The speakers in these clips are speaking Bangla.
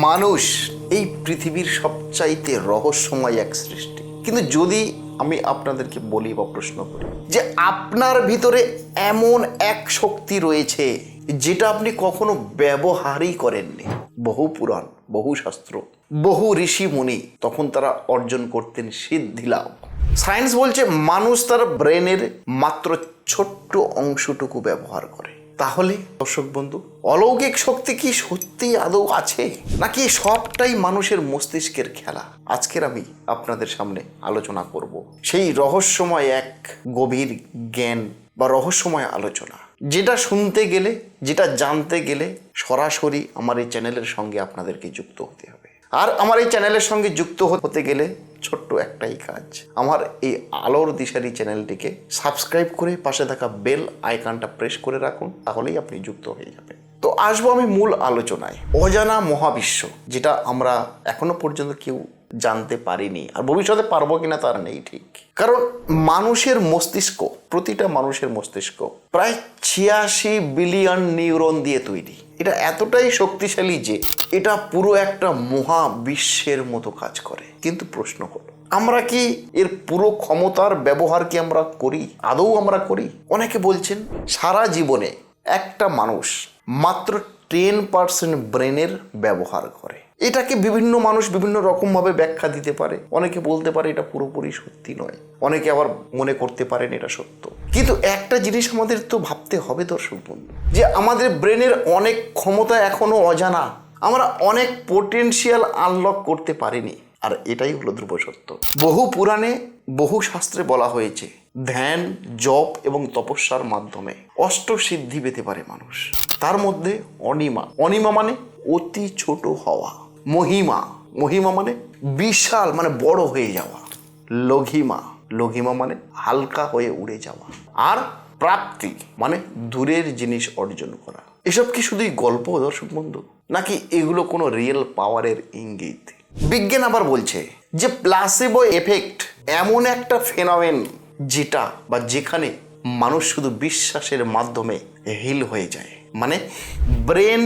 মানুষ এই পৃথিবীর সবচাইতে রহস্যময় এক সৃষ্টি। কিন্তু যদি আমি আপনাদেরকে বলি বা প্রশ্ন করি যে আপনার ভিতরে এমন এক শক্তি রয়েছে যেটা আপনি কখনো ব্যবহারই করেননি, বহু পুরাণ, বহু শাস্ত্র, বহু ঋষি মুনি তখন তারা অর্জন করতেন সিদ্ধি লাভ। সায়েন্স বলছে মানুষ তার ব্রেনের মাত্র ছোট্ট অংশটুকু ব্যবহার করে। তাহলে দর্শক বন্ধু, অলৌকিক শক্তি কি সত্যি আদৌ আছে, নাকি সবটাই মানুষের মস্তিষ্কের খেলা? আজকের আমি আপনাদের সামনে আলোচনা করব সেই রহস্যময় এক গভীর জ্ঞান বা রহস্যময় আলোচনা, যেটা শুনতে গেলে, যেটা জানতে গেলে সরাসরি আমার এই চ্যানেলের সঙ্গে আপনাদেরকে যুক্ত হতে হবে। আর আমার এই চ্যানেলের সঙ্গে যুক্ত হতে গেলে ছোট্ট একটাই কাজ, আমার এই আলোর দিশারি চ্যানেলটিকে সাবস্ক্রাইব করে পাশে থাকা বেল আইকনটা প্রেস করে রাখুন, তাহলেই আপনি যুক্ত হয়ে যাবেন। তো আসবো আমি মূল আলোচনায়। অজানা মহাবিশ্ব, যেটা আমরা এখনো পর্যন্ত কেউ জানতে পারিনি, আর ভবিষ্যতে পারবো কিনা তার নেই ঠিক। কারণ মানুষের মস্তিষ্ক, প্রতিটা মানুষের মস্তিষ্ক প্রায় 86 বিলিয়ন নিউরন দিয়ে তৈরি। এটা এতটাই শক্তিশালী যে এটা পুরো একটা মহাবিশ্বের মতো কাজ করে। কিন্তু প্রশ্ন হলো, আমরা কি এর পুরো ক্ষমতার ব্যবহার কি আমরা করি? আদৌ আমরা করি? অনেকে বলছেন সারা জীবনে একটা মানুষ মাত্র 10% ব্রেনের ব্যবহার করে। এটাকে বিভিন্ন মানুষ বিভিন্ন রকমভাবে ব্যাখ্যা দিতে পারে। অনেকে বলতে পারে এটা পুরোপুরি সত্যি নয়, অনেকে আবার মনে করতে পারেন এটা সত্য। কিন্তু একটা জিনিস আমাদের তো ভাবতে হবে দর্শক বন্ধু, যে আমাদের ব্রেনের অনেক ক্ষমতা এখনো অজানা, আমরা অনেক পোটেনশিয়াল আনলক করতে পারিনি। আর এটাই হলো ধ্রুব সত্য। বহু পুরাণে, বহু শাস্ত্রে বলা হয়েছে ধ্যান, জপ এবং তপস্যার মাধ্যমে অষ্টসিদ্ধি পেতে পারে মানুষ। তার মধ্যে অনিমা, অনিমা মানে অতি ছোট হওয়া, মহিমা, মহিমা মানে বিশাল মানে বড় হয়ে যাওয়া, লঘিমা, লঘিমা মানে হালকা হয়ে উড়ে যাওয়া, আর প্রাপ্তি মানে দূরের জিনিস অর্জন করা। এসব কি শুধুই গল্প দর্শক বন্ধু, নাকি এগুলো কোনো রিয়েল পাওয়ারের ইঙ্গিত? বিজ্ঞান আবার বলছে যে প্লাসিবো এফেক্ট এমন একটা ফেনোমেন যেটা বা যেখানে মানুষ শুধু বিশ্বাসের মাধ্যমে হিল হয়ে যায়। মানে ব্রেন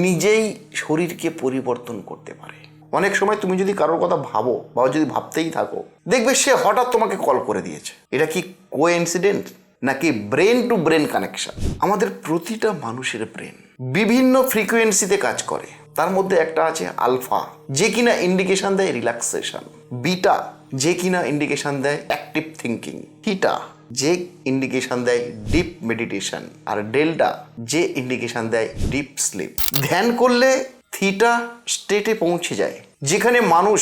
নিজেই শরীরকে পরিবর্তন করতে পারে। অনেক সময় তুমি যদি কারোর কথা ভাবো বা যদি ভাবতেই থাকো, দেখবে সে হঠাৎ তোমাকে কল করে দিয়েছে। এটা কি কোইন্সিডেন্ট, নাকি ব্রেন টু ব্রেন কানেকশন? আমাদের প্রতিটা মানুষের ব্রেন বিভিন্ন ফ্রিকোয়েন্সিতে কাজ করে। তার মধ্যে একটা আছে আলফা, যে কিনা ইন্ডিকেশন দেয় রিল্যাক্সেশন, বিটা যে কিনা ইন্ডিকেশন দেয় অ্যাক্টিভ থিঙ্কিং, থিটা যে ইন্ডিকেশন দেয় ডিপ মেডিটেশন, আর ডেল্টা যে ইন্ডিকেশন দেয় ডিপ স্লিপ। ধ্যান করলে থিটা স্টেটে পৌঁছে যায়, যেখানে মানুষ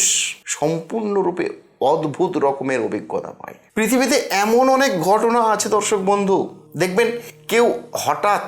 সম্পূর্ণরূপে অদ্ভুত রকমের অভিজ্ঞতা পায়। পৃথিবীতে এমন অনেক ঘটনা আছে দর্শক বন্ধু, দেখবেন কেউ হঠাৎ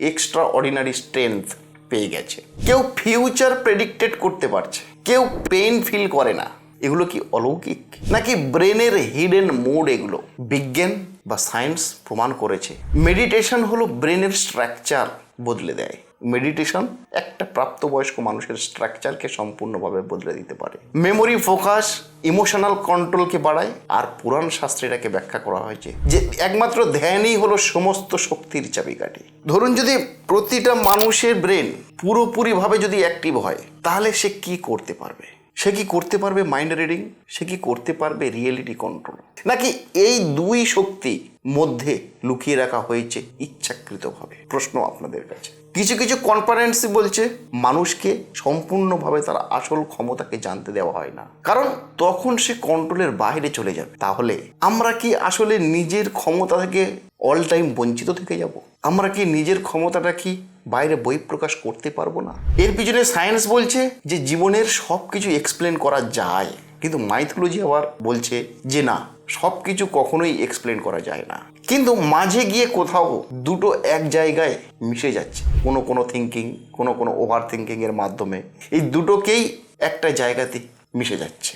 এক্সট্রা অর্ডিনারি স্ট্রেংথ পেয়ে গেছে, কেউ ফিউচার প্রেডিক্টেড করতে পারছে, কেউ পেইন ফিল করে না। এগুলো কি অলৌকিক, নাকি ব্রেনের হিডেন মোড? এগুলো বিজ্ঞান বা সায়েন্স প্রমাণ করেছে মেডিটেশন হলো ব্রেনের স্ট্রাকচার বদলে দেয়। মেডিটেশন একটা প্রাপ্তবয়স্ক মানুষের স্ট্রাকচারকে সম্পূর্ণভাবে বদলে দিতে পারে। মেমোরি, ফোকাস, ইমোশনাল কন্ট্রোলকে বাড়ায়। আর পুরাণ শাস্ত্রে এটাকে ব্যাখ্যা করা হয়েছে যে একমাত্র ধ্যানই হলো সমস্ত শক্তির চাবিকাঠি। ধরুন যদি প্রতিটা মানুষের ব্রেন পুরোপুরিভাবে যদি অ্যাক্টিভ হয়, তাহলে সে কি করতে পারবে? সে কি করতে পারবে মাইন্ড রিডিং? সে কি করতে পারবে রিয়েলিটি কন্ট্রোল? নাকি এই দুই শক্তি মধ্যে লুকিয়ে রাখা হয়েছে ইচ্ছাকৃতভাবে? প্রশ্ন আপনাদের কাছে। কিছু কিছু কনফারেন্সই বলছে মানুষকে সম্পূর্ণভাবে তার আসল ক্ষমতাকে জানতে দেওয়া হয় না, কারণ তখন সে কন্ট্রোলের বাইরে চলে যাবে। তাহলে আমরা কি আসলে নিজের ক্ষমতা থেকে অল টাইম বঞ্চিত থেকে যাব? আমরা কি নিজের ক্ষমতাটা কি বাইরে বহিঃপ্রকাশ করতে পারবো না? এর পিছনে সায়েন্স বলছে যে জীবনের সব কিছু এক্সপ্লেন করা যায়, কিন্তু মাইথোলজি আবার বলছে যে না, সব কিছু কখনোই এক্সপ্লেন করা যায় না। কিন্তু মাঝে গিয়ে কোথাও দুটো এক জায়গায় মিশে যাচ্ছে, কোনো কোনো থিঙ্কিং, কোনো কোনো ওভার থিঙ্কিংয়ের মাধ্যমে এই দুটোকেই একটা জায়গাতে মিশে যাচ্ছে।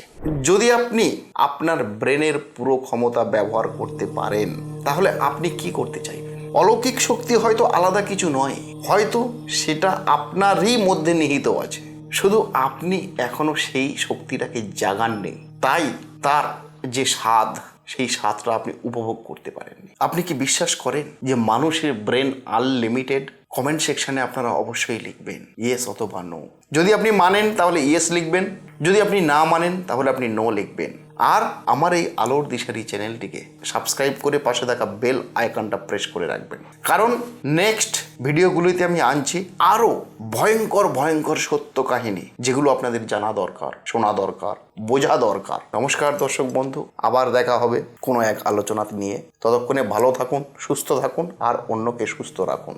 যদি আপনি আপনার ব্রেনের পুরো ক্ষমতা ব্যবহার করতে পারেন, তাহলে আপনি কি করতে চাইবেন? অলৌকিক শক্তি হয়তো আলাদা কিছু নয়, হয়তো সেটা আপনারই মধ্যে নিহিত আছে, শুধু আপনি এখনো সেই শক্তিটাকে জাগাননি। তাই তার যে স্বাদ, সেই স্বাদটা আপনি উপভোগ করতে পারেননি। আপনি কি বিশ্বাস করেন যে মানুষের ব্রেন আনলিমিটেড? কমেন্ট সেকশনে আপনারা অবশ্যই লিখবেন ইয়েস অথবা নো। যদি আপনি মানেন তাহলে ইয়েস লিখবেন, যদি আপনি না মানেন তাহলে আপনি নো লিখবেন। আর আমার এই আলোর দিশারি চ্যানেলটিকে সাবস্ক্রাইব করে পাশে থাকা বেল আইকনটা প্রেস করে রাখবেন, কারণ নেক্সট ভিডিওগুলিতে আমি আনছি আরও ভয়ঙ্কর ভয়ঙ্কর সত্য কাহিনী, যেগুলো আপনাদের জানা দরকার, শোনা দরকার, বোঝা দরকার। নমস্কার দর্শক বন্ধু, আবার দেখা হবে কোনো এক আলোচনা নিয়ে। ততক্ষণে ভালো থাকুন, সুস্থ থাকুন আর অন্যকে সুস্থ রাখুন।